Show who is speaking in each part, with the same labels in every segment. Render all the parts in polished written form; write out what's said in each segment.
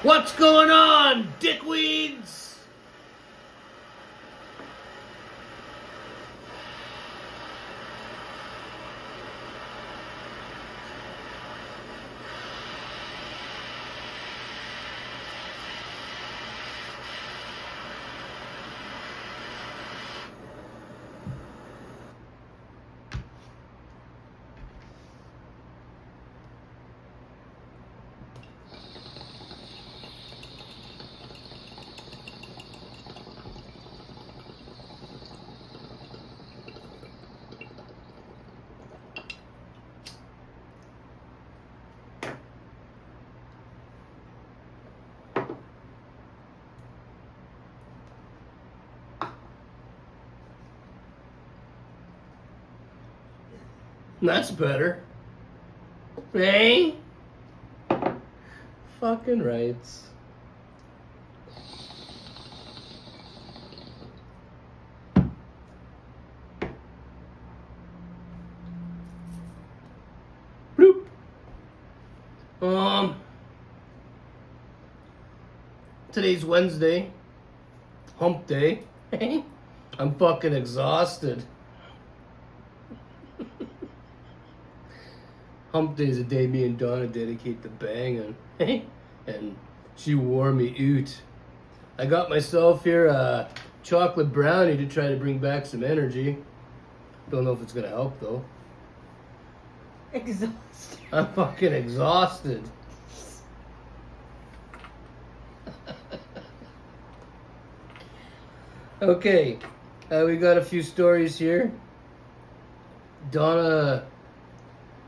Speaker 1: What's going on, dickweeds? That's better. Hey? Fucking rights. Bloop. Today's Wednesday. Hump day. I'm fucking exhausted. Hump day is a day me and Donna dedicate to banging. And she wore me out. I got myself here a chocolate brownie to try to bring back some energy. Don't know if it's gonna help though.
Speaker 2: Exhausted.
Speaker 1: I'm fucking exhausted. Okay, we got a few stories here. Donna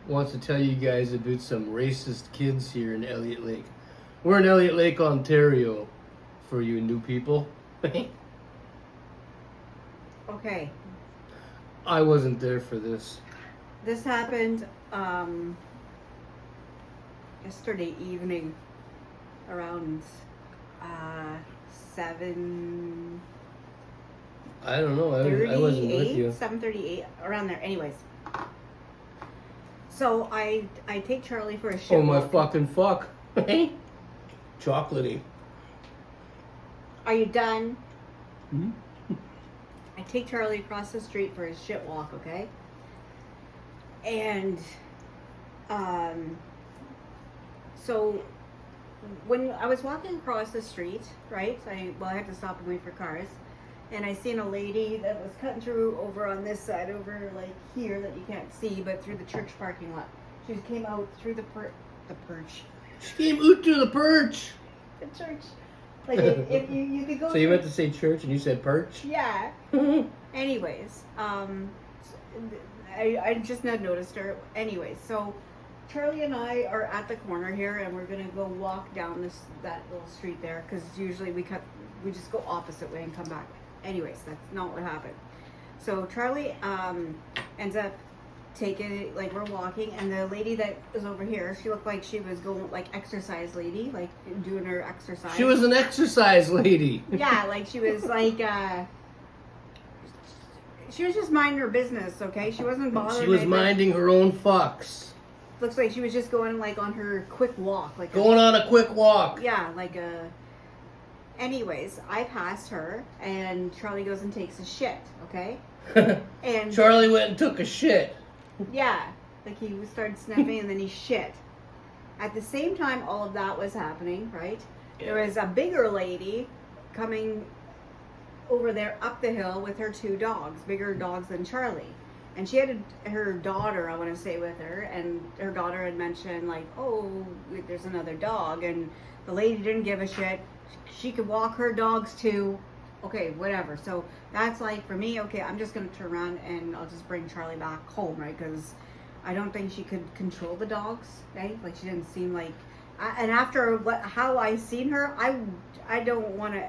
Speaker 1: wants to tell you guys about some racist kids here in Elliot Lake. We're in Elliot Lake, Ontario, for you new people.
Speaker 2: Okay.
Speaker 1: I wasn't there for this.
Speaker 2: This happened yesterday evening around 7.
Speaker 1: I don't know. I wasn't with you.
Speaker 2: 7:38, around there. Anyways. So I take Charlie for a shit
Speaker 1: Oh my
Speaker 2: walk.
Speaker 1: fucking fuck. Chocolatey.
Speaker 2: Are you done?
Speaker 1: Hmm?
Speaker 2: I take Charlie across the street for his shit walk, okay? And so when I was walking across the street, right? I had to stop and wait for cars. And I seen a lady that was cutting through over on this side, over like here that you can't see, but through the church parking lot. She came out through the perch.
Speaker 1: She came out to the perch.
Speaker 2: The church. Like if you could go.
Speaker 1: So you meant to say church and you said perch?
Speaker 2: Yeah. Anyways, I just not noticed her. Anyways, so Charlie and I are at the corner here, and we're gonna go walk down that little street there, because usually we just go opposite way and come back. Anyways, that's not what happened. So Charlie ends up taking it, like we're walking, and the lady that was over here, she looked like she was going like exercise lady, like doing her exercise.
Speaker 1: She was an exercise lady.
Speaker 2: Yeah, like she was like she was just minding her business, okay? She wasn't bothering.
Speaker 1: She was minding her own fucks.
Speaker 2: Looks like she was just going like on her quick walk, like
Speaker 1: going on a quick walk.
Speaker 2: Yeah, like a. Anyways, I passed her, and Charlie goes and takes a shit, okay? And
Speaker 1: Charlie went and took a shit.
Speaker 2: Yeah, like he started sniffing and then he shit. At the same time all of that was happening, right? Yeah. There was a bigger lady coming over there up the hill with her 2 dogs, bigger dogs than Charlie. And she had her daughter, I want to say, with her, and her daughter had mentioned like, oh, there's another dog, and the lady didn't give a shit. She could walk her dogs too. Okay, whatever. So that's like, for me, okay, I'm just going to turn around and I'll just bring Charlie back home, right? Because I don't think she could control the dogs, right? Like, she didn't seem like, and after how I seen her, I don't want to,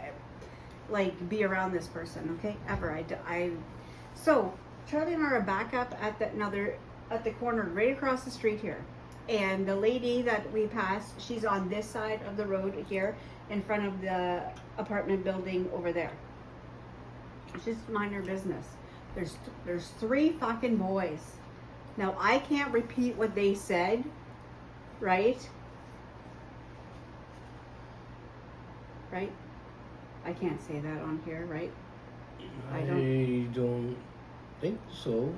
Speaker 2: like, be around this person, okay? Ever. So Charlie and I are back up at the corner right across the street here. And the lady that we passed, she's on this side of the road here in front of the apartment building over there. Just mind her business. There's 3 fucking boys. Now, I can't repeat what they said, right? right? I can't say that on here, right?
Speaker 1: I don't think so.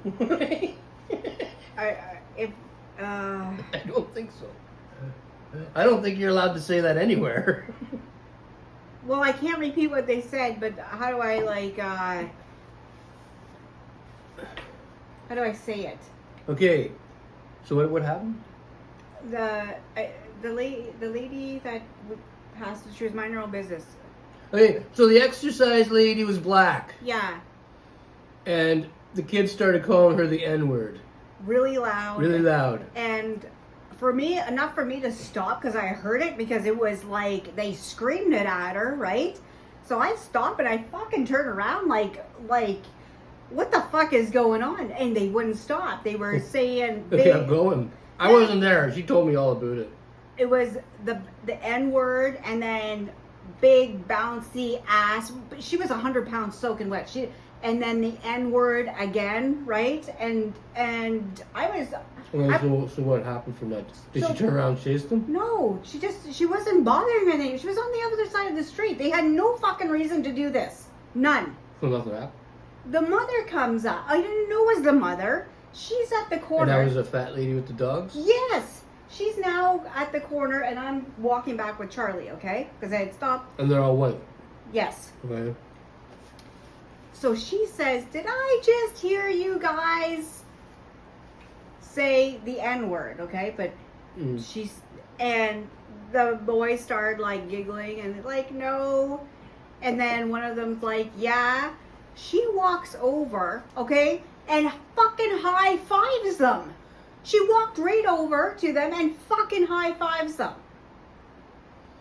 Speaker 2: If
Speaker 1: I don't think so. I don't think you're allowed to say that anywhere.
Speaker 2: well, I can't repeat what they said, but how do I how do I say it?
Speaker 1: Okay, so what happened?
Speaker 2: The lady that passed, she was minding her own business.
Speaker 1: Okay, so the exercise lady was black,
Speaker 2: Yeah,
Speaker 1: and the kids started calling her the N-word.
Speaker 2: really loud.
Speaker 1: Really loud.
Speaker 2: And for me, enough for me to stop because I heard it, because it was like they screamed it at her, right? So I stopped and I fucking turned around like what the fuck is going on? And they wouldn't stop. They were saying
Speaker 1: They kept going. I wasn't there. She told me all about it.
Speaker 2: it was the N-word, and then big bouncy ass. She was 100 pounds soaking wet. And then the N-word again, right? And I was.
Speaker 1: So what happened from that? Did she turn around and chase them?
Speaker 2: No, she wasn't bothering anything. She was on the other side of the street. They had no fucking reason to do this. None.
Speaker 1: So nothing happened?
Speaker 2: The mother comes up. I didn't know it was the mother. She's at the corner.
Speaker 1: And that was a fat lady with the dogs?
Speaker 2: Yes. She's now at the corner, and I'm walking back with Charlie, okay? Because I had stopped.
Speaker 1: And they're all white?
Speaker 2: Yes.
Speaker 1: Okay.
Speaker 2: So she says, did I just hear you guys say the N-word, okay? But and the boys started like giggling and like, no. And then one of them's like, yeah. She walks over, okay, and fucking high fives them. She walked right over to them and fucking high fives them.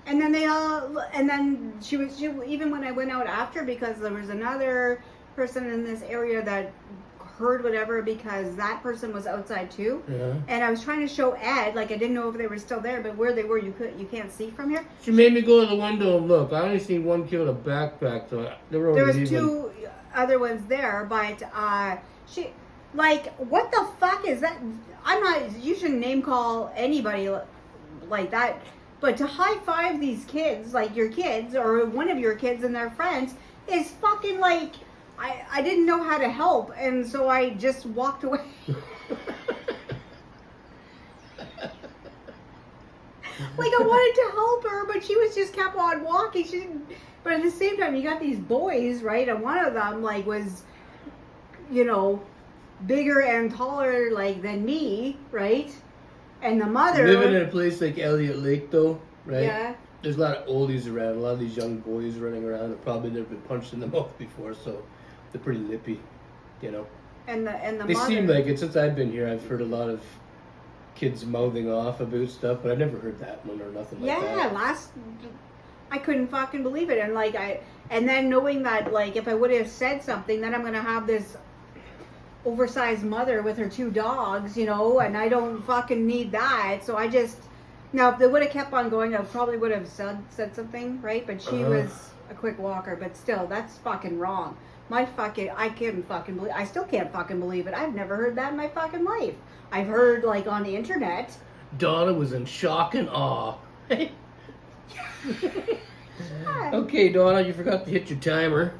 Speaker 2: And then she even when I went out after, because there was another person in this area that heard whatever, because that person was outside too.
Speaker 1: Yeah.
Speaker 2: And I was trying to show Ed, like I didn't know if they were still there, but where they were, you can't see from here.
Speaker 1: She made me go to the window and look. I only seen one kid with a backpack, so there
Speaker 2: was two other ones there, but she, like, what the fuck is that? You shouldn't name call anybody like that, but to high five these kids, like your kids or one of your kids and their friends, is fucking like, I didn't know how to help, and so I just walked away. Like, I wanted to help her, but she was just kept on walking. She didn't. But at the same time, you got these boys, right? And one of them, like, was, bigger and taller, like, than me, right? And the mother.
Speaker 1: Living in a place like Elliot Lake, though, right?
Speaker 2: Yeah.
Speaker 1: There's a lot of oldies around, a lot of these young boys running around that probably never been punched in the mouth before, so they're pretty lippy,
Speaker 2: And the
Speaker 1: They
Speaker 2: mother.
Speaker 1: seem like it. Since I've been here, I've heard a lot of kids mouthing off about stuff, but I've never heard that one or nothing like that.
Speaker 2: Yeah, I couldn't fucking believe it. And then knowing that, like, if I would have said something, then I'm going to have this oversized mother with her two dogs, and I don't fucking need that. So now if they would have kept on going, I probably would have said something, right? But she was a quick walker, but still, that's fucking wrong. I still can't fucking believe it. I've never heard that in my fucking life. I've heard, like, on the internet.
Speaker 1: Donna was in shock and awe. Okay, Donna, you forgot to hit your timer.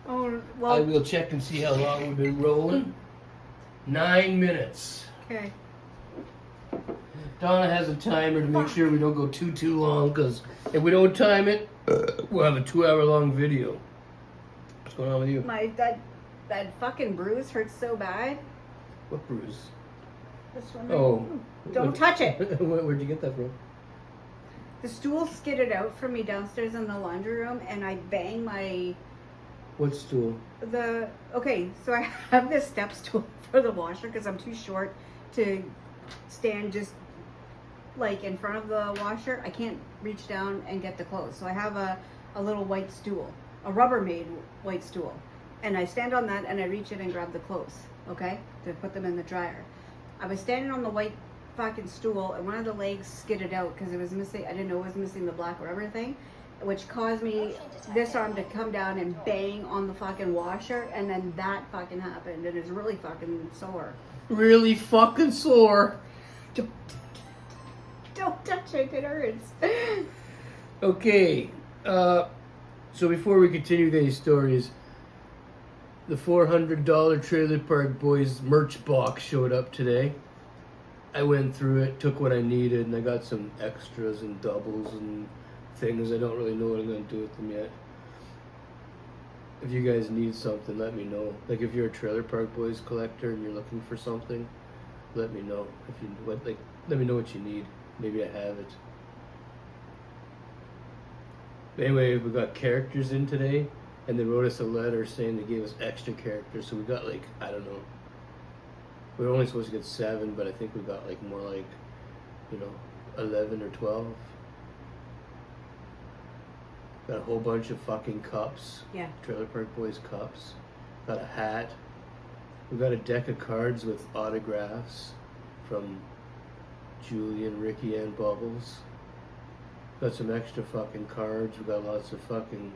Speaker 2: Oh, well.
Speaker 1: I will check and see how long we've been rolling. 9 minutes.
Speaker 2: Okay.
Speaker 1: Donna has a timer to make sure we don't go too long, because if we don't time it, we'll have a 2-hour-long video. What's going on with you?
Speaker 2: That fucking bruise hurts so bad.
Speaker 1: What bruise?
Speaker 2: This one.
Speaker 1: Oh.
Speaker 2: Don't touch it.
Speaker 1: Where'd you get that from?
Speaker 2: The stool skidded out from me downstairs in the laundry room, and I banged my...
Speaker 1: What stool?
Speaker 2: Okay, so I have this step stool for the washer because I'm too short to stand just like in front of the washer. I can't reach down and get the clothes. So I have a little white stool, a Rubbermaid white stool. And I stand on that and I reach in and grab the clothes, okay, to put them in the dryer. I was standing on the white fucking stool and one of the legs skidded out because it was missing, I didn't know it was missing the black rubber thing, which caused me, this arm to come down and bang on the fucking washer, and then that fucking happened, and it's really fucking sore.
Speaker 1: Really fucking sore.
Speaker 2: Don't touch it, it hurts.
Speaker 1: Okay, So before we continue these stories, the $400 Trailer Park Boys merch box showed up today. I went through it, took what I needed, and I got some extras and doubles and things. I don't really know what I'm going to do with them yet. If you guys need something, let me know. Like if you're a Trailer Park Boys collector and you're looking for something, let me know. If you let me know what you need. Maybe I have it. But anyway, we got characters in today, and they wrote us a letter saying they gave us extra characters. So we got like, I don't know. We were only supposed to get 7, but I think we got like more like, 11 or 12. Got a whole bunch of fucking cups.
Speaker 2: Yeah.
Speaker 1: Trailer Park Boys cups. Got a hat. We got a deck of cards with autographs from Julian, Ricky, and Bubbles. Got some extra fucking cards. We got lots of fucking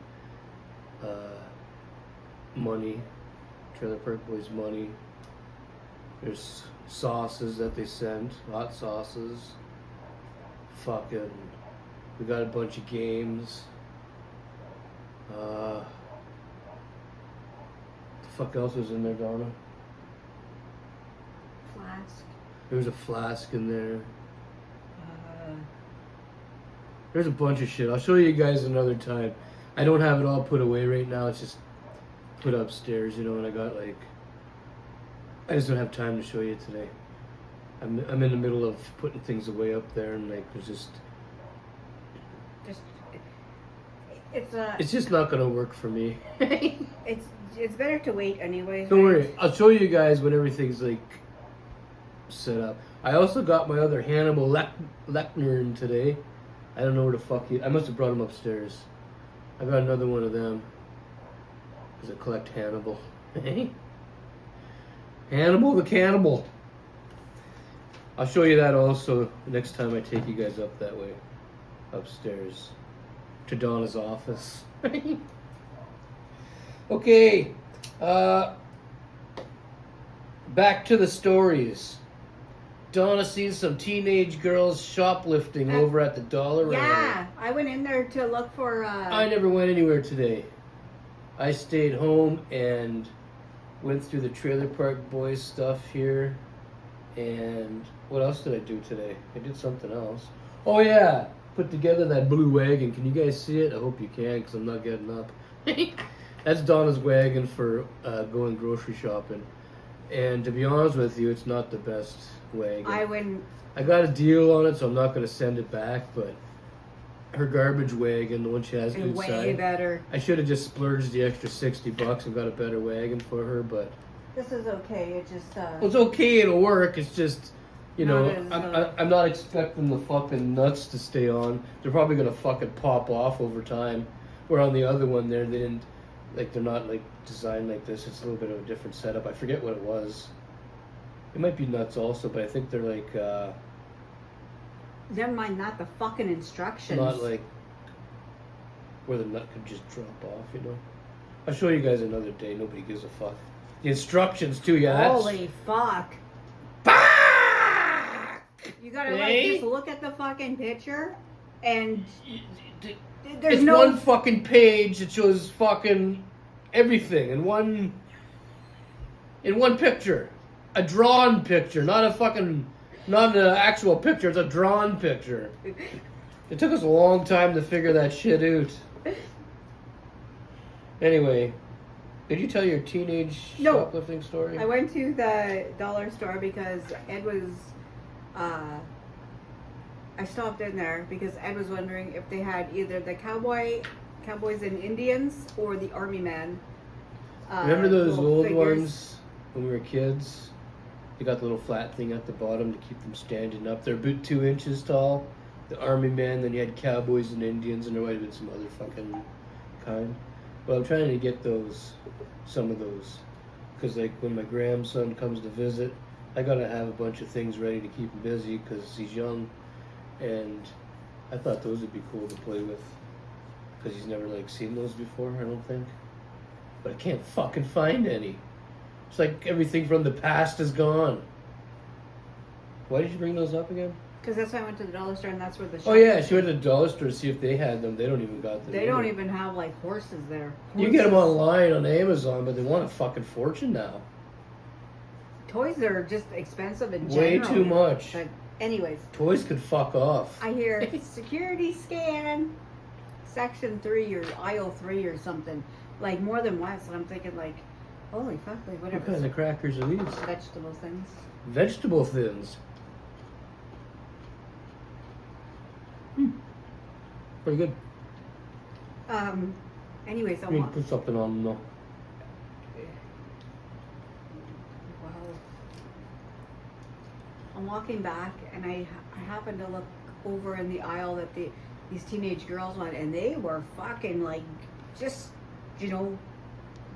Speaker 1: money. Trailer Park Boys money. There's sauces that they sent. Hot sauces. Fucking. We got a bunch of games. What the fuck else was in there, Donna?
Speaker 2: Flask.
Speaker 1: There was a flask in there. There's a bunch of shit. I'll show you guys another time. I don't have it all put away right now. It's just put upstairs, and I got like... I just don't have time to show you today. I'm in the middle of putting things away up there, and like there's just... It's just not gonna work for me.
Speaker 2: It's better to wait anyways.
Speaker 1: Don't worry. I'll show you guys when everything's like set up. I also got my other Hannibal Lecter in today. I don't know where the fuck I must have brought him upstairs. I got another one of them. Because I collect Hannibal. Hannibal the Cannibal. I'll show you that also next time I take you guys up that way. Upstairs. To Donna's office. Okay. Back to the stories. Donna seen some teenage girls shoplifting over at the Dollar.
Speaker 2: Yeah, I went in there to look for...
Speaker 1: I never went anywhere today. I stayed home and went through the Trailer Park Boys stuff here. And what else did I do today? I did something else. Oh yeah, put together that blue wagon. Can you guys see it? I hope you can, because I'm not getting up. That's Donna's wagon for going grocery shopping. And to be honest with you, it's not the best wagon. I got a deal on it, so I'm not going to send it back, but her garbage wagon, the one she has
Speaker 2: is
Speaker 1: outside,
Speaker 2: way better.
Speaker 1: I should have just splurged the extra $60 and got a better wagon for her, but...
Speaker 2: This is okay, it just...
Speaker 1: Well, it's okay, it'll work, it's just... I'm not expecting the fucking nuts to stay on. They're probably going to fucking pop off over time. Where on the other one there, they didn't... Like, they're not, like, designed like this. It's a little bit of a different setup. I forget what it was. It might be nuts also, but I think they're, like,
Speaker 2: Never mind, not the fucking instructions.
Speaker 1: not, like, where the nut could just drop off, I'll show you guys another day. Nobody gives a fuck. The instructions, too, yeah.
Speaker 2: Holy fuck.
Speaker 1: Fuck!
Speaker 2: You gotta, just look at the fucking picture, and...
Speaker 1: It's one fucking page that shows fucking everything in one picture. A drawn picture, not an actual picture, it's a drawn picture. It took us a long time to figure that shit out. Anyway, did you tell your teenage shoplifting story?
Speaker 2: I went to the dollar store because Ed was... I stopped in there because Ed was wondering if they had either the Cowboys and Indians or the Army Men.
Speaker 1: Remember those old
Speaker 2: figures.
Speaker 1: ones when we were kids? They got the little flat thing at the bottom to keep them standing up. They're about 2 inches tall. The Army Men, then you had Cowboys and Indians, and there might have been some other fucking kind. Well, I'm trying to get some of those. Because like when my grandson comes to visit, I gotta have a bunch of things ready to keep him busy because he's young. And I thought those would be cool to play with. Because he's never, like, seen those before, I don't think. But I can't fucking find any. It's like everything from the past is gone. Why did you bring those up again?
Speaker 2: Because that's why I went to the dollar store, and that's where the.
Speaker 1: Oh yeah, she went to the dollar store to see if they had them. They don't even got them.
Speaker 2: They don't even have like horses there.
Speaker 1: You get them online on Amazon, but they want a fucking fortune now.
Speaker 2: Toys are just expensive in general.
Speaker 1: Way too much.
Speaker 2: But anyways.
Speaker 1: Toys could fuck off.
Speaker 2: I hear security scan, section 3 or aisle 3 or something. Like more than once, and I'm thinking like, holy fuck, like whatever.
Speaker 1: What kind of crackers are these?
Speaker 2: Vegetable things.
Speaker 1: Vegetable thins. Pretty good.
Speaker 2: Anyways,
Speaker 1: I need to put something on them though.
Speaker 2: Wow. I'm walking back, and I happened to look over in the aisle that these teenage girls went, and they were fucking like, just, going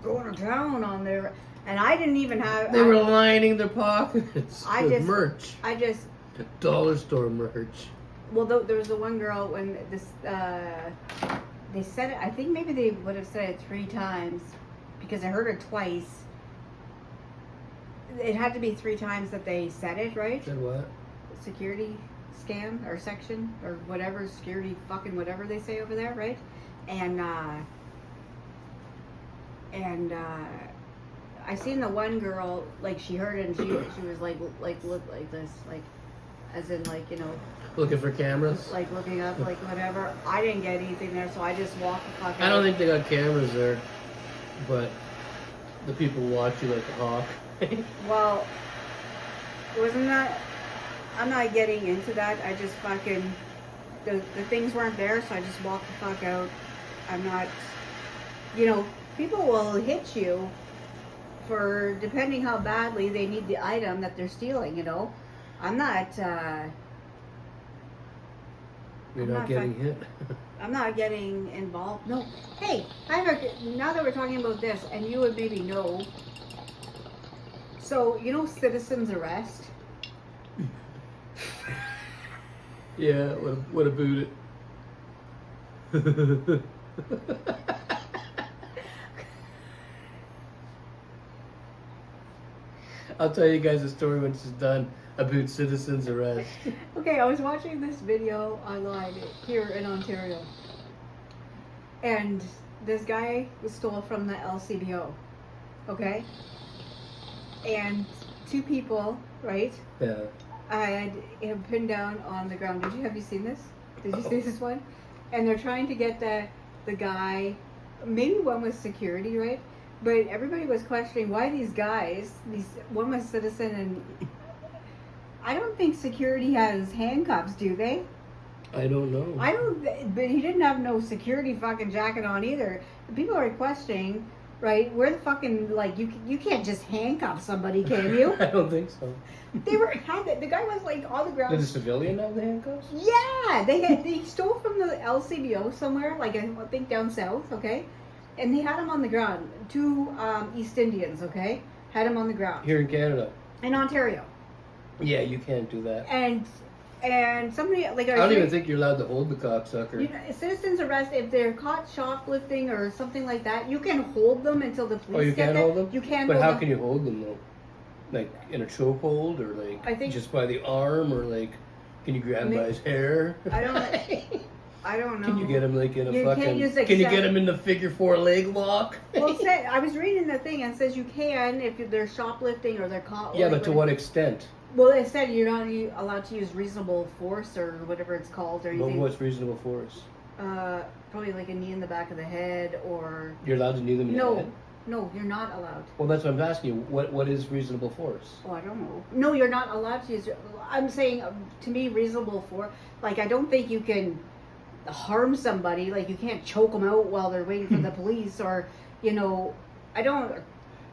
Speaker 2: to town on their, and I didn't even have.
Speaker 1: They were lining their pockets with merch.
Speaker 2: I just.
Speaker 1: Dollar store merch.
Speaker 2: Well, there was the one girl when this, they said it, I think maybe they would have said it 3 times, because I heard it twice. It had to be 3 times that they said it, right?
Speaker 1: Said what?
Speaker 2: Security scan or section or whatever, security fucking whatever they say over there, right? And I seen the one girl, like she heard it and she was like look like this, like as in like,
Speaker 1: looking for cameras?
Speaker 2: like looking up, like whatever. I didn't get anything there, so I just walked the fuck out.
Speaker 1: I don't think they got cameras there, but the people watch you like a hawk.
Speaker 2: Well, wasn't that, I'm not getting into that. I just fucking, the things weren't there, so I just walked the fuck out. I'm not, people will hit you for, depending how badly they need the item that they're stealing, I'm not,
Speaker 1: You're not getting hit?
Speaker 2: I'm not getting involved. No. Hey, now that we're talking about this, and you would maybe know, so, citizen's arrest?
Speaker 1: Yeah, what about it? I'll tell you guys a story when this is done about citizen's arrest.
Speaker 2: Okay, I was watching this video online here in Ontario, and this guy was stole from the LCBO, okay? And 2 people, right?
Speaker 1: Yeah.
Speaker 2: I had him pinned down on the ground. Have you seen this? Did you see this one? And they're trying to get the guy, maybe one was security, right? But everybody was questioning why these guys, one was citizen, and I don't think security has handcuffs, do they?
Speaker 1: I don't know.
Speaker 2: But he didn't have no security fucking jacket on either. People are questioning, right? Where the fucking, like, you can't just handcuff somebody, can you?
Speaker 1: I don't think so.
Speaker 2: The guy was like on the ground.
Speaker 1: Did a civilian have the handcuffs?
Speaker 2: Yeah, they stole from the LCBO somewhere, like I think down south, okay? And they had him on the ground. 2 East Indians, okay? Had him on the ground.
Speaker 1: Here in Canada?
Speaker 2: In Ontario.
Speaker 1: Yeah, you can't do that.
Speaker 2: And somebody, like...
Speaker 1: I don't even think you're allowed to hold the cocksucker.
Speaker 2: Citizens arrest, if they're caught shoplifting or something like that, you can hold them until the police get there.
Speaker 1: Hold them?
Speaker 2: You can
Speaker 1: But
Speaker 2: hold
Speaker 1: how
Speaker 2: them.
Speaker 1: can you hold them, though? Like, in a chokehold, or like,
Speaker 2: I think,
Speaker 1: just by the arm, or like, can you grab him by his hair?
Speaker 2: I don't know.
Speaker 1: Can you get him like in a
Speaker 2: You
Speaker 1: fucking...
Speaker 2: can't use
Speaker 1: Can you get him in the figure 4 leg lock?
Speaker 2: Well, I was reading the thing and it says you can if they're shoplifting or they're caught.
Speaker 1: Yeah, but to what extent?
Speaker 2: Well, it said you're not allowed to use reasonable force or whatever it's called or anything.
Speaker 1: What's reasonable force?
Speaker 2: Probably like a knee in the back of the head or...
Speaker 1: You're allowed to knee them in the head?
Speaker 2: No, you're not allowed.
Speaker 1: Well, that's what I'm asking you. What is reasonable force?
Speaker 2: Oh, I don't know. No, you're not allowed to use... I'm saying, to me, reasonable force... Like, I don't think you can harm somebody. Like, you can't choke them out while they're waiting for the police or, I don't...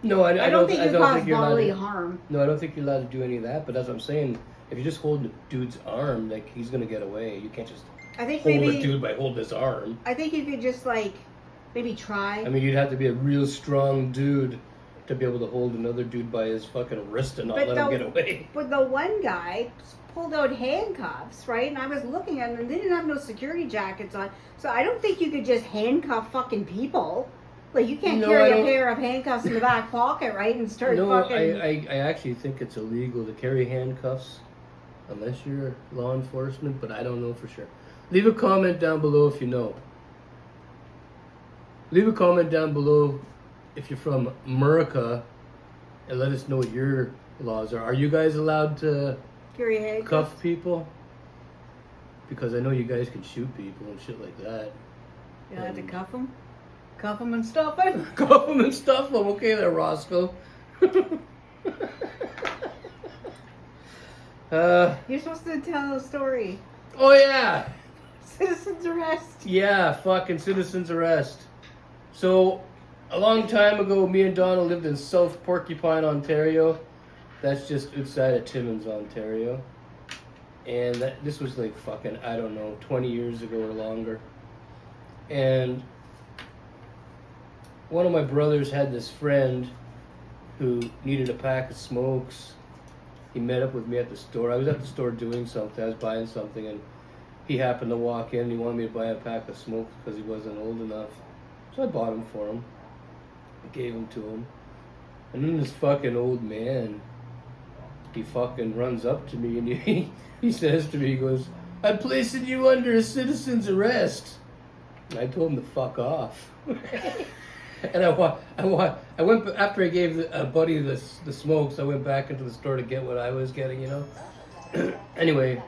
Speaker 1: No, I
Speaker 2: don't think you cause
Speaker 1: you're
Speaker 2: bodily harm.
Speaker 1: No, I don't think you're allowed to do any of that. But that's what I'm saying. If you just hold the dude's arm, like, he's gonna get away. You can't just hold a dude by holding his arm.
Speaker 2: I think you could just like maybe try.
Speaker 1: I mean, you'd have to be a real strong dude to be able to hold another dude by his fucking wrist and not let him get away.
Speaker 2: But the one guy pulled out handcuffs, right? And I was looking at them, and they didn't have no security jackets on. So I don't think you could just handcuff fucking people. Like, you can't carry a pair of handcuffs in the back pocket, right? And start fucking...
Speaker 1: I actually think it's illegal to carry handcuffs unless you're law enforcement, but I don't know for sure. Leave a comment down below if you know. Leave a comment down below if you're from America and let us know what your laws are. Are you guys allowed to cuff people? Because I know you guys can shoot people and shit like that.
Speaker 2: You allowed to cuff them? Cuff them and stuff them?
Speaker 1: Cuff them and stuff them. Okay there, Roscoe.
Speaker 2: You're supposed to tell a story.
Speaker 1: Oh yeah.
Speaker 2: Citizen's arrest.
Speaker 1: Yeah, fucking citizen's arrest. So, a long time ago, me and Donna lived in South Porcupine, Ontario. That's just outside of Timmins, Ontario. And this was like fucking, I don't know, 20 years ago or longer. And one of my brothers had this friend who needed a pack of smokes. He met up with me at the store. I was at the store doing something. I was buying something, and he happened to walk in. And he wanted me to buy a pack of smokes because he wasn't old enough. So I bought them for him. I gave them to him. And then this fucking old man, he fucking runs up to me and he says to me, he goes, "I'm placing you under a citizen's arrest." And I told him to fuck off. And I went after I gave a buddy the smokes. I went back into the store to get what I was getting, you know. Anyway,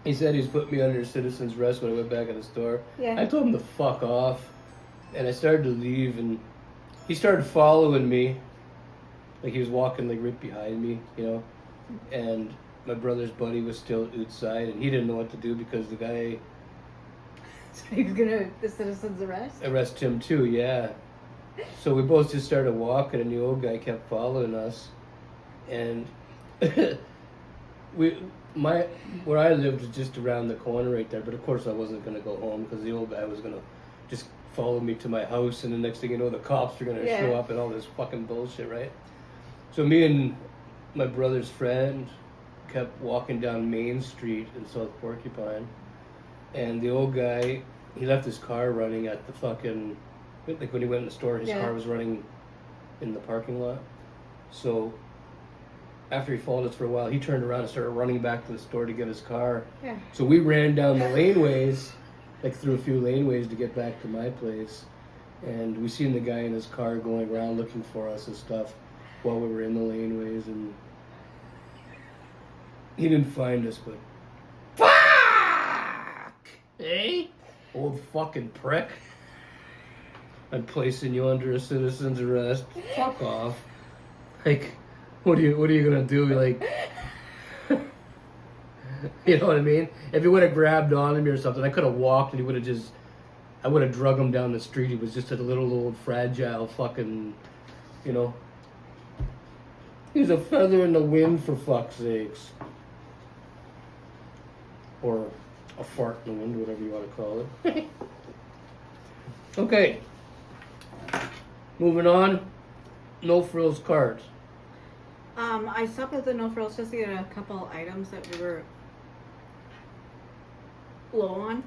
Speaker 1: he said he's put me under citizen's arrest when I went back in the store.
Speaker 2: Yeah.
Speaker 1: I told him to fuck off, and I started to leave, and he started following me, like he was walking like right behind me, you know. And my brother's buddy was still outside, and he didn't know what to do because the guy.
Speaker 2: So he was gonna the citizen's
Speaker 1: arrest him too, yeah. So we both just started walking, and the old guy kept following us. And where I lived was just around the corner right there. But of course, I wasn't gonna go home because the old guy was gonna just follow me to my house, and the next thing you know, the cops are gonna show up and all this fucking bullshit, right? So me and my brother's friend kept walking down Main Street in South Porcupine, and the old guy, he left his car running at the fucking, like when he went in the store, his car was running in the parking lot. So after he followed us for a while, he turned around and started running back to the store to get his car. Yeah. So we ran down the laneways, like through a few laneways to get back to my place, and we seen the guy in his car going around looking for us and stuff while we were in the laneways, and he didn't find us, but fuck! Hey? Old fucking prick. I'm placing you under a citizen's arrest. Fuck off. Like, what are you gonna do? Like, you know what I mean? If he would have grabbed on me or something, I could have walked and he would have just, I would have drug him down the street. He was just a little old fragile fucking, you know. He's a feather in the wind, for fuck's sakes. Or a fart in the wind, whatever you want to call it. Okay. Moving on. No frills cards.
Speaker 2: I stopped at the No Frills just to get a couple items that we were low on.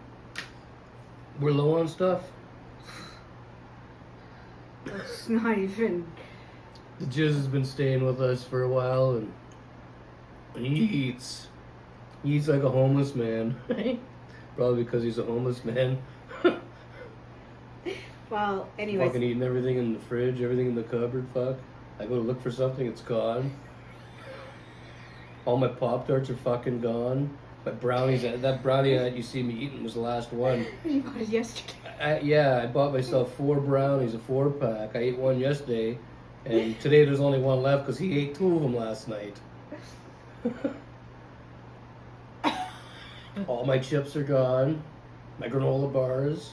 Speaker 1: We're low on stuff?
Speaker 2: It's not even...
Speaker 1: The Jizz has been staying with us for a while, and he eats. He eats like a homeless man. Probably because he's a homeless man.
Speaker 2: Well, anyways.
Speaker 1: Fucking eating everything in the fridge, everything in the cupboard, fuck. I go to look for something, it's gone. All my Pop-Tarts are fucking gone. My brownies, that brownie that you see me eating was the last one.
Speaker 2: You bought it yesterday.
Speaker 1: Yeah, I bought myself 4 brownies, a 4-pack. I ate one yesterday, and today there's only one left because he ate 2 of them last night. All my chips are gone. My granola bars.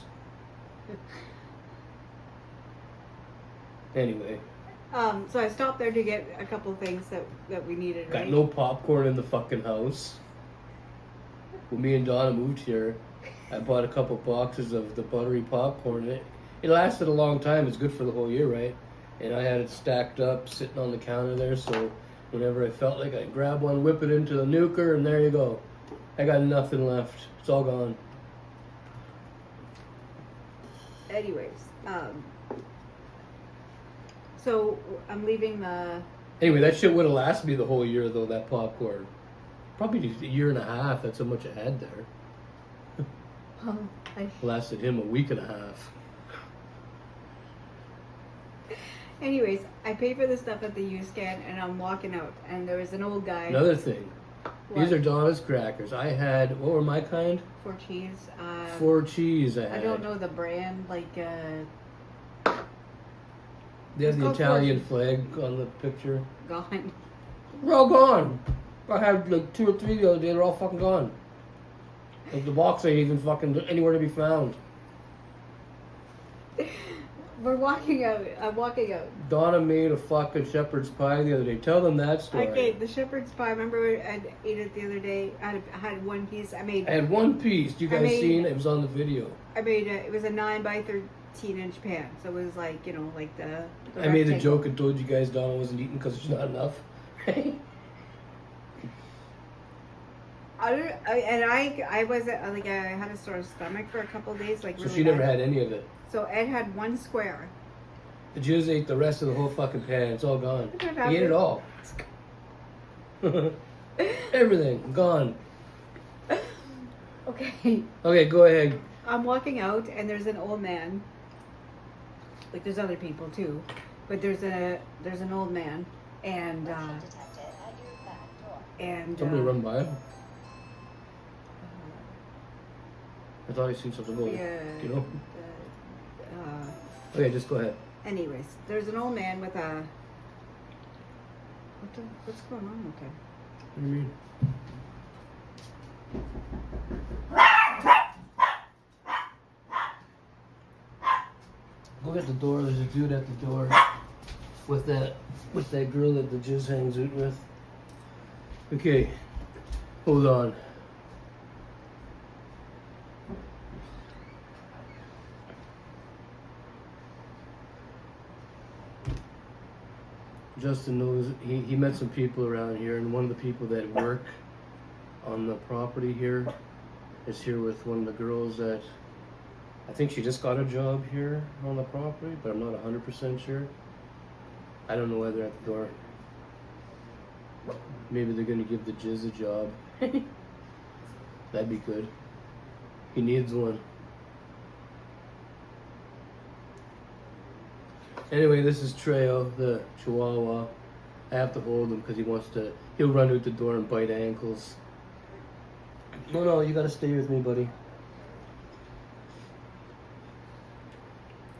Speaker 1: Anyway.
Speaker 2: So I stopped there to get a couple of things that we needed.
Speaker 1: Got no popcorn in the fucking house. When me and Donna moved here, I bought a couple boxes of the buttery popcorn. It lasted a long time. It's good for the whole year, right? And I had it stacked up, sitting on the counter there. So whenever I felt like I'd grab one, whip it into the nuker, and there you go. I got nothing left. It's all gone.
Speaker 2: Anyways, so I'm leaving the...
Speaker 1: Anyway, that shit would have lasted me the whole year, though, that popcorn. Probably a year and a half. That's how much I had there.
Speaker 2: Oh,
Speaker 1: Lasted him a week and a half.
Speaker 2: Anyways, I paid for the stuff at the U-Scan and I'm walking out and there was an old guy.
Speaker 1: Another thing.
Speaker 2: What?
Speaker 1: These are Donna's crackers. I had, what were my kind?
Speaker 2: 4 cheese.
Speaker 1: 4 cheese I had.
Speaker 2: I don't know the brand, like,
Speaker 1: They have
Speaker 2: It's
Speaker 1: the
Speaker 2: called
Speaker 1: Italian
Speaker 2: Fortune.
Speaker 1: flag on the picture.
Speaker 2: gone.
Speaker 1: They're all gone. I had like 2 or 3 the other day. They're all fucking gone. Like the box ain't even fucking anywhere to be found.
Speaker 2: We're walking out. I'm walking out.
Speaker 1: Donna made a fucking shepherd's pie the other day. Tell them that story.
Speaker 2: Okay, the shepherd's pie. Remember I ate it the other day? I had 1 piece. I
Speaker 1: had 1 piece. You guys seen it? It was on the video.
Speaker 2: It was a 9 by 13-inch pan. So it was like, like the
Speaker 1: I made a
Speaker 2: rectangle.
Speaker 1: joke and told you guys Donna wasn't eating because there's not enough.
Speaker 2: I wasn't like I had a sore stomach for a couple of days, like
Speaker 1: So
Speaker 2: really
Speaker 1: she never
Speaker 2: bad.
Speaker 1: had any of it.
Speaker 2: So Ed had 1 square.
Speaker 1: The Jews ate the rest of the whole fucking pan. It's all gone.
Speaker 2: I don't
Speaker 1: He
Speaker 2: have
Speaker 1: ate it
Speaker 2: it.
Speaker 1: all. Everything gone.
Speaker 2: Okay,
Speaker 1: Okay, go ahead.
Speaker 2: I'm walking out and there's an old man. Like there's other people too, but there's an old man and
Speaker 1: Somebody run by him. I thought I seen something go.
Speaker 2: yeah,
Speaker 1: You know.
Speaker 2: uh,
Speaker 1: Okay, just go ahead.
Speaker 2: anyways, there's an old man with a what's going on with him?
Speaker 1: What do you mean? Go at the door. There's a dude at the door with that girl that the jizz hangs out with. Okay, hold on. Justin knows he met some people around here, and one of the people that work on the property here is here with one of the girls that I think she just got a job here on the property, but I'm not 100% sure. I don't know whether at the door. Maybe they're gonna give the Jizz a job. That'd be good. He needs one. Anyway, this is Treo, the Chihuahua. I have to hold him because he'll run out the door and bite ankles. No, you gotta stay with me, buddy.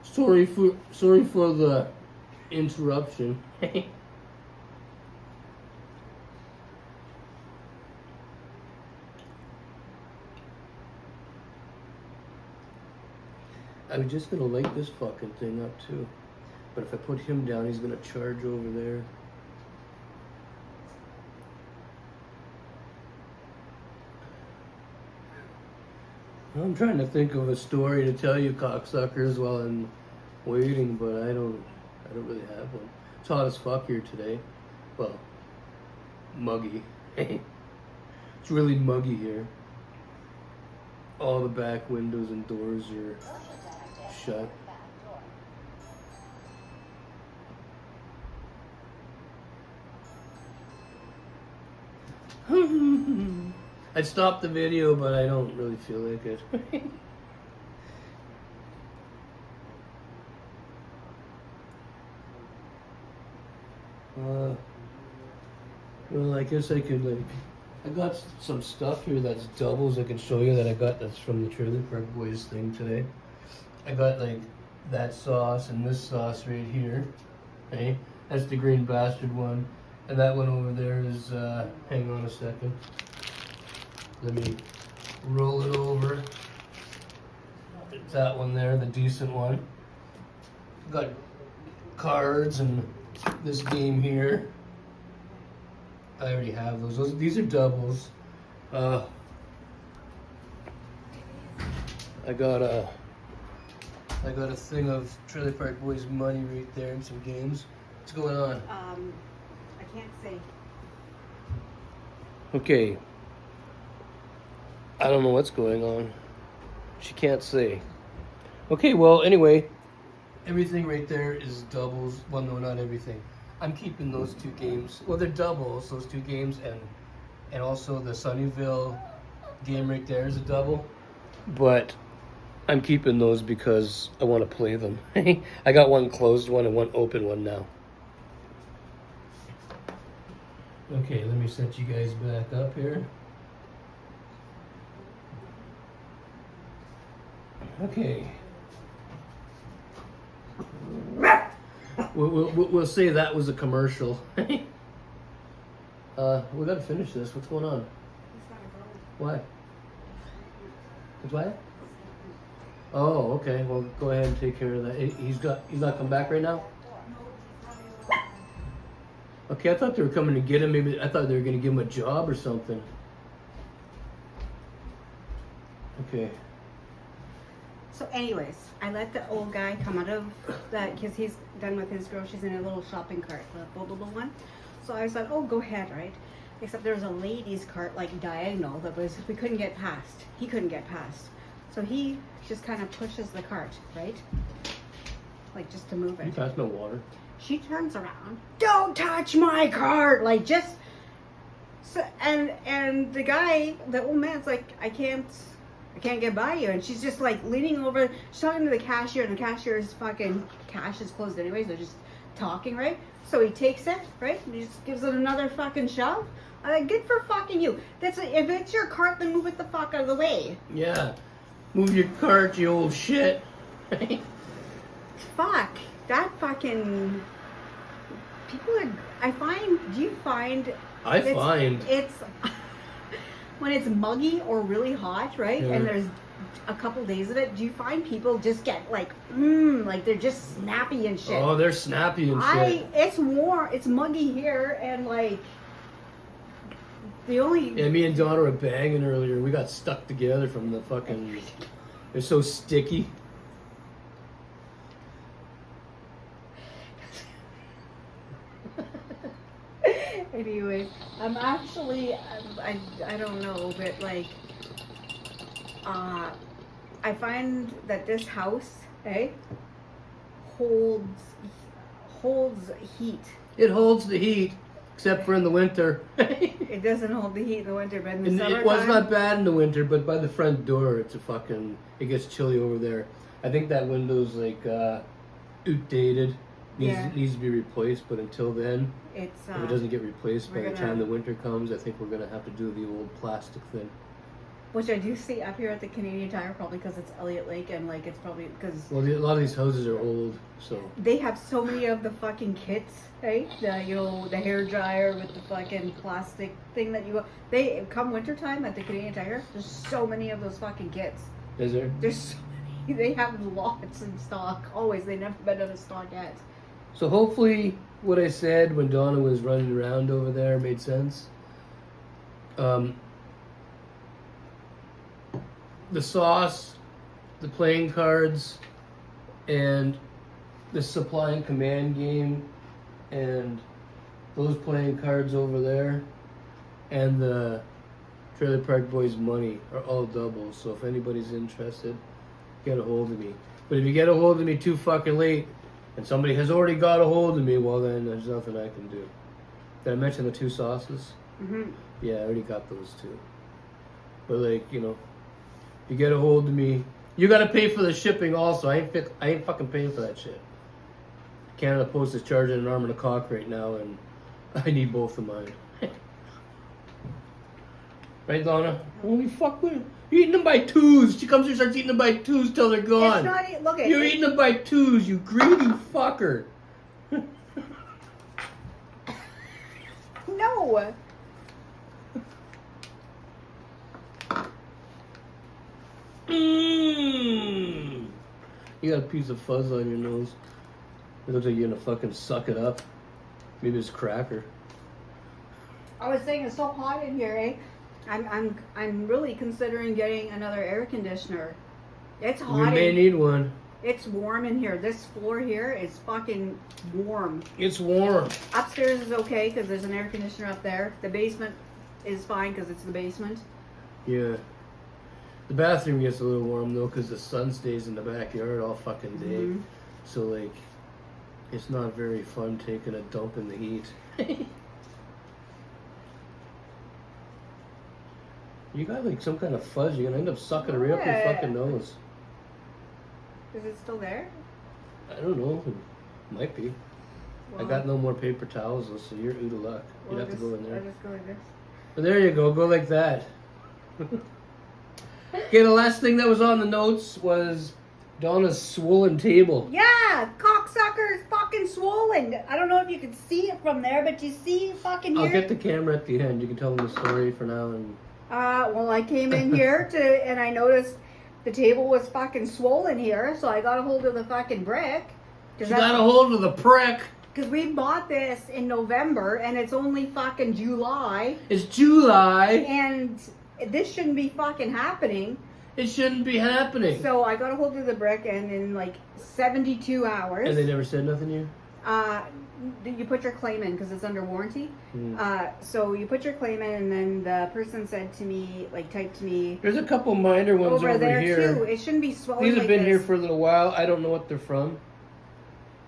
Speaker 1: Sorry for the interruption. I was just gonna light this fucking thing up too. But if I put him down, he's gonna charge over there. I'm trying to think of a story to tell you cocksuckers while I'm waiting, but I don't really have one. It's hot as fuck here today. Well, muggy. It's really muggy here. All the back windows and doors are shut. I'd stop the video, but I don't really feel like it. Well, I guess I could I got some stuff here that's doubles I can show you that I got that's from the Trailer Park Boys thing today. I got that sauce and this sauce right here. Okay, that's the Green Bastard one. And that one over there is, hang on a second. Let me roll it over. It's that one there, the decent one. Got cards and this game here. I already have those. These are doubles. I got a thing of Trailer Park Boys money right there and some games. What's going on?
Speaker 2: I can't say.
Speaker 1: Okay. I don't know what's going on. She can't say. Okay, well, anyway, everything right there is doubles. Well, no, not everything. I'm keeping those 2 games. Well, they're doubles, those 2 games, and and also the Sunnyvale game right there is a double. But I'm keeping those because I want to play them. I got one closed one and one open one now. Okay, let me set you guys back up here. Okay. We'll say that was a commercial. We gotta finish this. What's going on? Why? It's what? Oh, okay. Well, go ahead and take care of that. He's not come back right now? Okay, I thought they were coming to get him. Maybe I thought they were going to give him a job or something. Okay.
Speaker 2: So anyways, I let the old guy come out of that because he's done with his groceries in a little shopping cart, the foldable one. So I said, oh, go ahead, right? Except there was a ladies' cart like diagonal that we couldn't get past. He couldn't get past. So he just kind of pushes the cart, right? Like just to move it.
Speaker 1: You pass no water.
Speaker 2: She turns around, don't touch my cart, like just. So and the guy, the old man's like, I can't get by you, and she's just like leaning over. She's talking to the cashier, and the cashier's fucking cash is closed anyways. They're just talking, right? So he takes it, right? And he just gives it another fucking shove. I'm like, good for fucking you. If it's your cart, then move it the fuck out of the way.
Speaker 1: Yeah, move your cart, you old shit.
Speaker 2: Fuck. That fucking people are. I find. Do you find? It's when it's muggy or really hot, right?
Speaker 1: Yeah.
Speaker 2: And there's a couple days of it. Do you find people just get like they're just snappy and shit?
Speaker 1: Oh, they're snappy and shit.
Speaker 2: It's warm. It's muggy here, and like the only.
Speaker 1: Yeah, me and Donna were banging earlier. We got stuck together from the fucking. They're so sticky.
Speaker 2: Anyway, I'm actually, I don't know, but like, I find that this house, holds heat.
Speaker 1: It holds the heat, except for in the winter.
Speaker 2: It doesn't hold the heat in the winter, but in the summertime.
Speaker 1: It was not bad in the winter, but by the front door, it gets chilly over there. I think that window's like outdated. Needs to be replaced, but until then, if it doesn't get replaced by the time the winter comes, I think we're gonna have to do the old plastic thing.
Speaker 2: Which I do see up here at the Canadian Tire, probably because it's Elliot Lake, and like it's probably because.
Speaker 1: Well, a lot of these houses are old, so.
Speaker 2: They have so many of the fucking kits, right? The hair dryer with the fucking plastic thing that they come wintertime at the Canadian Tire. There's so many of those fucking kits.
Speaker 1: Is there?
Speaker 2: There's so many. They have lots in stock. Always, they never been out of stock yet.
Speaker 1: So hopefully what I said when Donna was running around over there made sense. The sauce, the playing cards, and the supply and command game, and those playing cards over there, and the Trailer Park Boys money are all doubles. So if anybody's interested, get a hold of me. But if you get a hold of me too fucking late, and somebody has already got a hold of me, well then there's nothing I can do. Did I mention the two sauces?
Speaker 2: Mm-hmm.
Speaker 1: Yeah, I already got those two. But like, you get a hold of me. You gotta pay for the shipping also. I ain't fucking paying for that shit. Canada Post is charging an arm and a cock right now, and I need both of mine. Right, Donna? Holy fuck, you're eating them by twos. She comes here and starts eating them by twos till they're gone.
Speaker 2: It's not,
Speaker 1: You're eating them by twos, you greedy fucker.
Speaker 2: No.
Speaker 1: You got a piece of fuzz on your nose. It looks like you're gonna fucking suck it up. Maybe it's cracker.
Speaker 2: I was saying it's so hot in here, I'm really considering getting another air conditioner. It's hot.
Speaker 1: We may need one.
Speaker 2: It's warm in here. This floor here is fucking warm.
Speaker 1: It's warm.
Speaker 2: Upstairs is okay because there's an air conditioner up there. The basement is fine because it's the basement.
Speaker 1: Yeah. The bathroom gets a little warm though because the sun stays in the backyard all fucking day.
Speaker 2: Mm-hmm.
Speaker 1: So like, it's not very fun taking a dump in the heat. You got like some kind of fuzz. You're gonna end up sucking it right up your
Speaker 2: What?
Speaker 1: fucking nose.
Speaker 2: Is it still there?
Speaker 1: I don't know. It might be. I
Speaker 2: Well,
Speaker 1: got no more paper towels, so you're out of luck. You
Speaker 2: well,
Speaker 1: have to go in there.
Speaker 2: I'll just go like this.
Speaker 1: But there you go. Go like that. Okay, the last thing that was on the notes was Donna's swollen table.
Speaker 2: Yeah, cocksucker is fucking swollen. I don't know if you can see it from there, but you see fucking here.
Speaker 1: I'll get the camera at the end. You can tell them the story for now. And
Speaker 2: Well, I came in here and I noticed the table was fucking swollen here, so I got a hold of the fucking brick.
Speaker 1: she got a hold of the prick.
Speaker 2: Because we bought this in November and it's only fucking July.
Speaker 1: It's July.
Speaker 2: And this shouldn't be fucking happening.
Speaker 1: It shouldn't be happening.
Speaker 2: So I got a hold of the brick and in like 72 hours.
Speaker 1: And they never said nothing to you?
Speaker 2: You put your claim in because it's under warranty.
Speaker 1: Mm.
Speaker 2: So you put your claim in and then the person said to me, like typed to me.
Speaker 1: There's a couple minor ones over
Speaker 2: there
Speaker 1: here.
Speaker 2: too. It shouldn't be swollen.
Speaker 1: These have
Speaker 2: like
Speaker 1: been here
Speaker 2: this.
Speaker 1: for a little while. I don't know what they're from.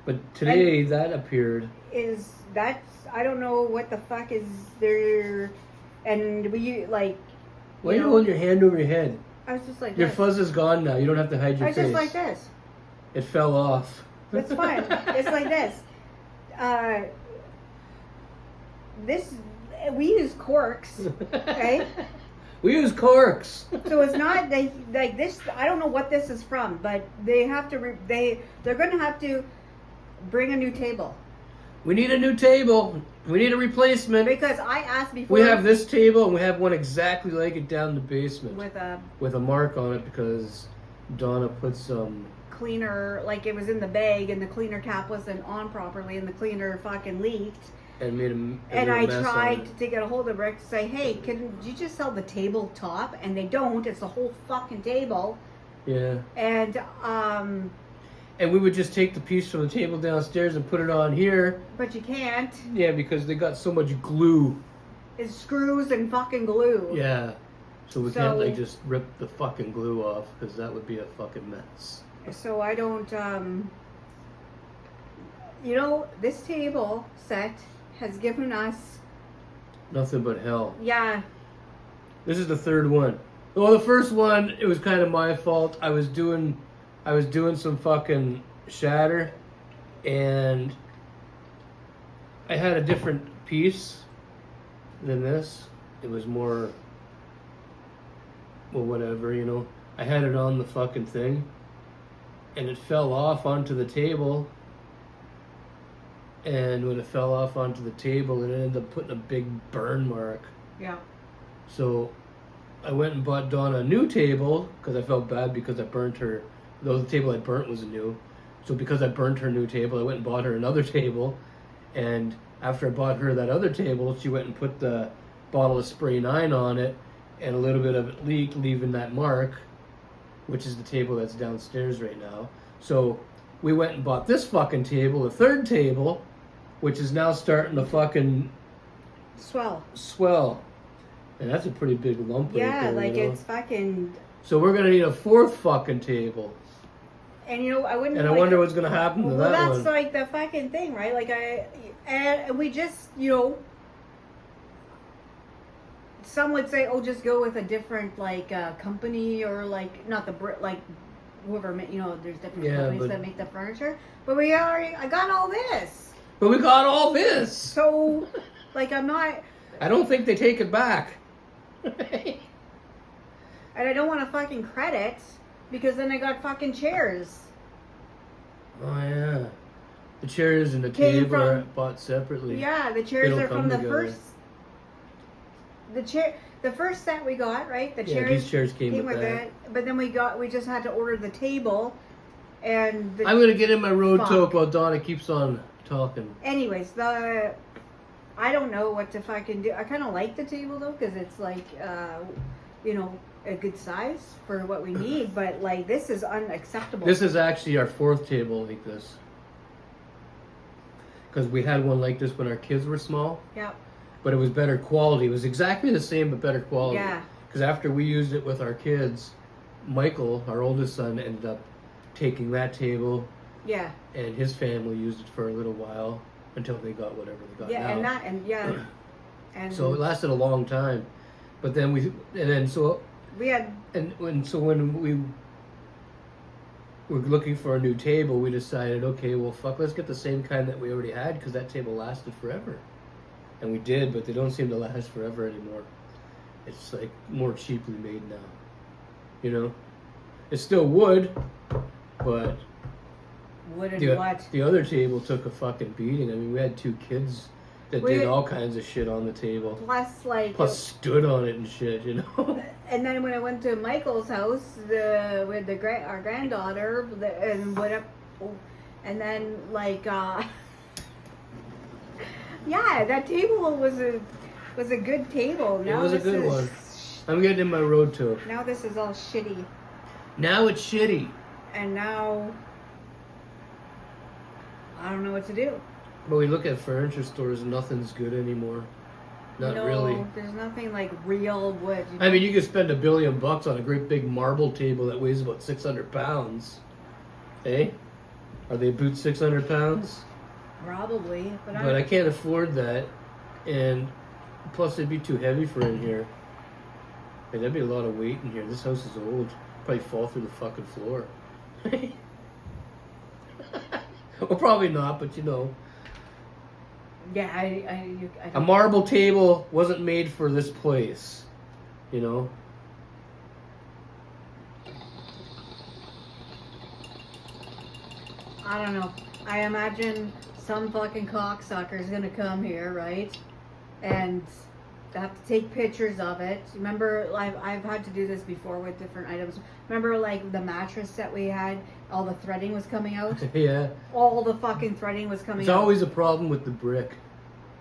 Speaker 1: But today that appeared.
Speaker 2: I don't know what the fuck is there. And we like.
Speaker 1: Why are you holding your hand over your head?
Speaker 2: I was just like
Speaker 1: Your
Speaker 2: this.
Speaker 1: fuzz is gone now. You don't have to hide your
Speaker 2: I was
Speaker 1: face.
Speaker 2: just like this.
Speaker 1: It fell off.
Speaker 2: It's fine. It's like this. We use corks, okay?
Speaker 1: We use corks.
Speaker 2: So it's not like this. I don't know what this is from, but they have to. They're going to have to bring a new table
Speaker 1: We need a new table. We need a replacement.
Speaker 2: because I asked before.
Speaker 1: We have this table and we have one exactly like it down in the basement
Speaker 2: with a
Speaker 1: mark on it because Donna put some.
Speaker 2: cleaner, like it was in the bag, and the cleaner cap wasn't on properly, and the cleaner fucking leaked.
Speaker 1: And made a
Speaker 2: And I
Speaker 1: mess on
Speaker 2: tried
Speaker 1: it.
Speaker 2: to get a hold of Rick to say, hey, can you just sell the tabletop? And they don't. It's the whole fucking table.
Speaker 1: Yeah.
Speaker 2: And
Speaker 1: And we would just take the piece from the table downstairs and put it on here.
Speaker 2: but you can't.
Speaker 1: Yeah, because they got so much glue.
Speaker 2: It's screws and fucking glue.
Speaker 1: Yeah. So we
Speaker 2: So-
Speaker 1: can't like just rip the fucking glue off because that would be a fucking mess.
Speaker 2: So I don't. This table set has given us.
Speaker 1: Nothing but hell.
Speaker 2: Yeah.
Speaker 1: This is the third one. Well, the first one, it was kind of my fault. I was doing some fucking shatter, and I had a different piece than this. It was more, well, whatever, I had it on the fucking thing, and it fell off onto the table. And when it fell off onto the table, it ended up putting a big burn mark.
Speaker 2: Yeah.
Speaker 1: So I went and bought Donna a new table because I felt bad because I burnt her. Though the table I burnt was new. So because I burnt her new table, I went and bought her another table. And after I bought her that other table, she went and put the bottle of spray 9 on it. And a little bit of it leaked, leaving that mark, which is the table that's downstairs right now. So we went and bought this fucking table, a third table, which is now starting to fucking swell. And that's a pretty big lump right
Speaker 2: Yeah,
Speaker 1: there,
Speaker 2: like it's fucking.
Speaker 1: So we're going to need a fourth fucking table.
Speaker 2: And I wouldn't.
Speaker 1: And I wonder what's going to happen to
Speaker 2: well,
Speaker 1: that
Speaker 2: that's
Speaker 1: one.
Speaker 2: like the fucking thing, right? Like and we just, some would say, oh, just go with a different company or like not the like whoever there's different companies that make the furniture. But I got all this.
Speaker 1: But we got all this.
Speaker 2: So, I'm not.
Speaker 1: I don't think they take it back.
Speaker 2: And I don't want to fucking credit because then I got fucking chairs.
Speaker 1: Oh yeah, the chairs and the
Speaker 2: Came
Speaker 1: table are
Speaker 2: from-
Speaker 1: bought separately.
Speaker 2: Yeah, the chairs
Speaker 1: They don't
Speaker 2: are from
Speaker 1: come
Speaker 2: the
Speaker 1: together.
Speaker 2: the first set we got, right? The
Speaker 1: Yeah,
Speaker 2: chairs
Speaker 1: these chairs came with that.
Speaker 2: it. But then we just had to order the table and
Speaker 1: I'm gonna get in my road
Speaker 2: Fuck.
Speaker 1: toque while Donna keeps on talking.
Speaker 2: anyways, I don't know what to fucking do. I kind of like the table though because it's like a good size for what we need, but this is unacceptable.
Speaker 1: This is actually our fourth table like this. Because we had one like this when our kids were small.
Speaker 2: Yeah.
Speaker 1: But it was better quality. It was exactly the same but better quality.
Speaker 2: Yeah.
Speaker 1: Because after we used it with our kids, Michael, our oldest son, ended up taking that table.
Speaker 2: Yeah.
Speaker 1: And his family used it for a little while until they got whatever they got
Speaker 2: Yeah,
Speaker 1: now.
Speaker 2: and
Speaker 1: So it lasted a long time. But then we
Speaker 2: had
Speaker 1: when we were looking for a new table, we decided, okay, well, fuck, let's get the same kind that we already had because that table lasted forever. And we did, but they don't seem to last forever anymore. It's like more cheaply made now. You know? It's still wood, but
Speaker 2: wood and what?
Speaker 1: The other table took a fucking beating. I mean, we had 2 kids that did all kinds of shit on the table.
Speaker 2: Plus,
Speaker 1: stood on it and shit, you know?
Speaker 2: And then when I went to Michael's house with our granddaughter, and went up, and then yeah, that table was a good table. Now
Speaker 1: it was a good one. I'm getting in my road to it.
Speaker 2: Now this is all shitty.
Speaker 1: Now it's shitty.
Speaker 2: And now I don't know what to do.
Speaker 1: But we look at furniture stores and nothing's good anymore. Not really.
Speaker 2: There's nothing like real wood.
Speaker 1: I mean, you could spend $1 billion on a great big marble table that weighs about 600 pounds. Eh? Are they about 600 pounds?
Speaker 2: Probably.
Speaker 1: But I can't afford that. And plus it'd be too heavy for in here. And there'd be a lot of weight in here. This house is old. Probably fall through the fucking floor. Well, probably not, but you know.
Speaker 2: Yeah,
Speaker 1: a marble table wasn't made for this place, you know.
Speaker 2: I don't know. I imagine some fucking cocksucker is gonna come here, right? And have to take pictures of it. Remember, I've had to do this before with different items. Remember, like the mattress that we had, all the threading was coming out.
Speaker 1: Yeah.
Speaker 2: All the fucking threading was coming out.
Speaker 1: There's always a problem with the brick.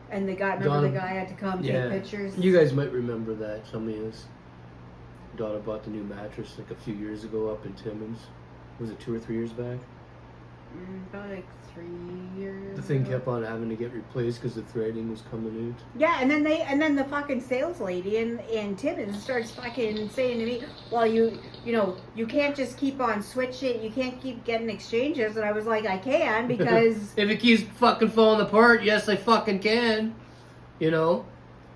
Speaker 2: And the guy, the guy had to come take pictures.
Speaker 1: You guys might remember that. Some of you. Donna bought the new mattress like a few years ago up in Timmins. Was it 2 or 3 years back?
Speaker 2: About like 3 years.
Speaker 1: The thing kept on having to get replaced because the threading was coming out.
Speaker 2: Yeah, and then the fucking sales lady in Timmins starts fucking saying to me, well, you know, you can't just keep on switching, you can't keep getting exchanges. And I was like, I can, because
Speaker 1: if it keeps fucking falling apart, yes, I fucking can. You know,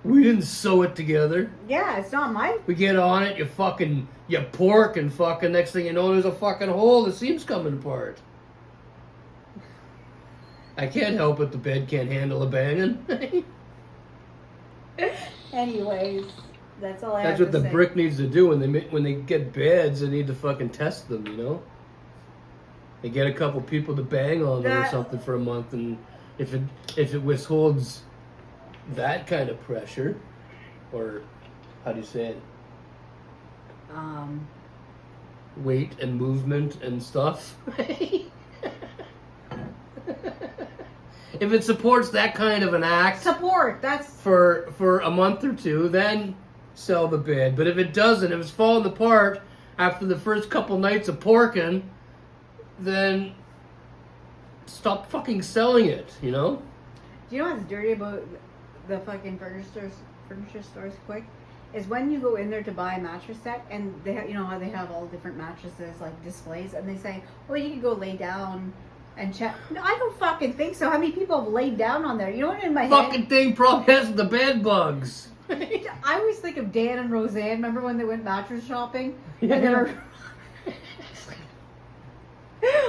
Speaker 1: we didn't sew it together.
Speaker 2: Yeah, it's not my.
Speaker 1: We get on it, you pork, and fucking next thing you know, there's a fucking hole. The seam's coming apart. I can't help it. The bed can't handle a banging.
Speaker 2: Anyways, that's all I have
Speaker 1: to say. That's what the
Speaker 2: say.
Speaker 1: brick needs to do when they get beds. They need to fucking test them. You know, they get a couple people to bang on them or something for a month, and if it withholds that kind of pressure, or how do you say it? Weight and movement and stuff. If it supports that kind of an act,
Speaker 2: that's
Speaker 1: for a month or two, then sell the bed. But if it doesn't, if it's falling apart after the first couple nights of porking, then stop fucking selling it. You know.
Speaker 2: Do you know what's dirty about the fucking furniture stores? Quick, is when you go in there to buy a mattress set, and they have, you know how they have all different mattresses like displays, and they say, well, you can go lay down and check. No, I don't fucking think so. How many people have laid down on there? You know what, in my
Speaker 1: fucking
Speaker 2: head,
Speaker 1: thing probably has the bed bugs.
Speaker 2: I always think of Dan and Roseanne. Remember when they went mattress shopping?
Speaker 1: Yeah.
Speaker 2: And they were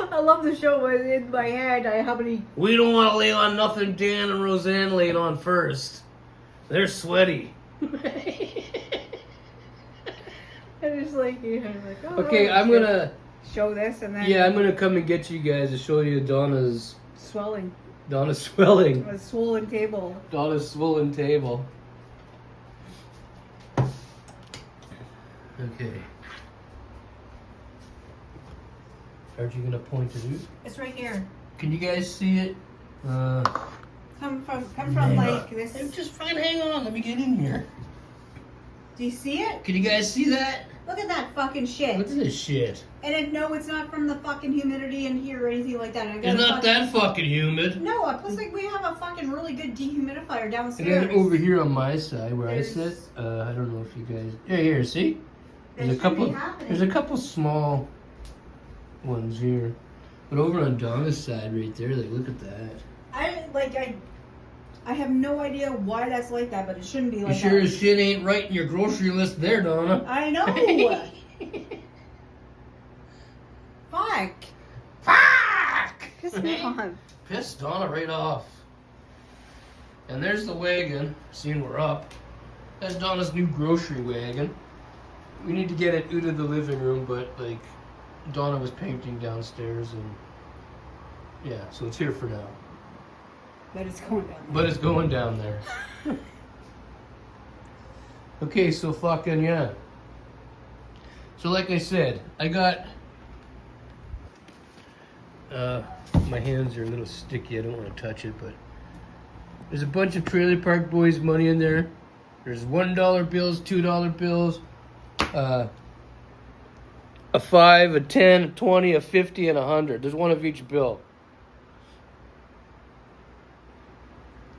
Speaker 2: I love the show. In my head, how many.
Speaker 1: We don't want to lay on nothing Dan and Roseanne laid on first. They're sweaty.
Speaker 2: And it's like, you know, like, oh,
Speaker 1: okay, I'm gonna
Speaker 2: show this and then.
Speaker 1: Yeah, I'm gonna come and get you guys to show you Donna's
Speaker 2: swelling.
Speaker 1: Donna's swelling.
Speaker 2: A swollen table.
Speaker 1: Donna's swollen table. Okay. Aren't you gonna point it out?
Speaker 2: It's right here.
Speaker 1: Can you guys see it?
Speaker 2: Come from like this.
Speaker 1: Just fine. Hang on. Let me get in here.
Speaker 2: Do you see it?
Speaker 1: Can you guys see that?
Speaker 2: Look at that fucking shit.
Speaker 1: Look at this shit.
Speaker 2: And no, it's not from the fucking humidity in here or anything like that.
Speaker 1: It's not that fucking humid.
Speaker 2: No, plus like we have a fucking really good dehumidifier downstairs.
Speaker 1: And then over here on my side where I sit, I don't know if you guys. Yeah, here, see? There's a couple small ones here, but over on Donna's side, right there, like look at that.
Speaker 2: I have no idea why that's like that, but it shouldn't be
Speaker 1: You
Speaker 2: like
Speaker 1: sure
Speaker 2: that.
Speaker 1: as shit ain't right in your grocery list there, Donna.
Speaker 2: I know. Fuck.
Speaker 1: Fuck!
Speaker 2: Piss me off.
Speaker 1: Pissed Donna right off. And there's the wagon. Seeing we're up. That's Donna's new grocery wagon. We need to get it out of the living room, but like Donna was painting downstairs, and yeah, so it's here for now.
Speaker 2: But it's going down there.
Speaker 1: But it's going down there. Okay, so fucking yeah. So like I said, I got my hands are a little sticky. I don't want to touch it, but there's a bunch of Trailer Park Boys money in there. There's $1 bills, $2 bills, a 5, a 10, a 20, a 50, and a 100. There's one of each bill.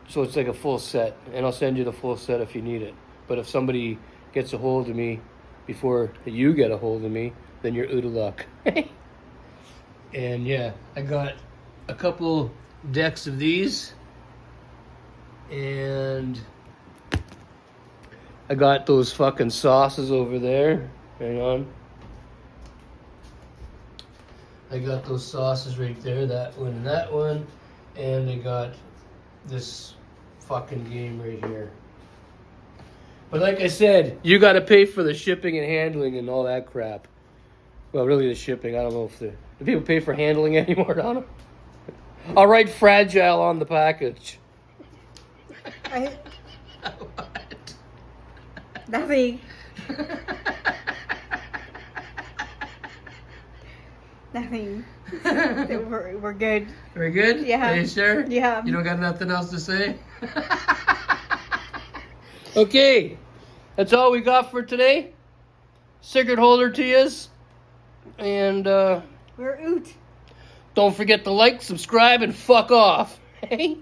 Speaker 1: So it's like a full set, and I'll send you the full set if you need it. But if somebody gets a hold of me before you get a hold of me, then you're out of luck. And yeah, I got a couple decks of these, and I got those fucking sauces over there. Hang on. I got those sauces right there, that one and that one. And I got this fucking game right here. But like I said, you got to pay for the shipping and handling and all that crap. Well, really the shipping. I don't know if do people pay for handling anymore, Donna? I'll write fragile on the package.
Speaker 2: Nothing. Nothing. We're good.
Speaker 1: We're good?
Speaker 2: Yeah.
Speaker 1: Are you sure?
Speaker 2: Yeah.
Speaker 1: You don't got nothing else to say? Okay. That's all we got for today. Cigrit holder to yous. And
Speaker 2: We're out.
Speaker 1: don't forget to like, subscribe, and fuck off. Hey?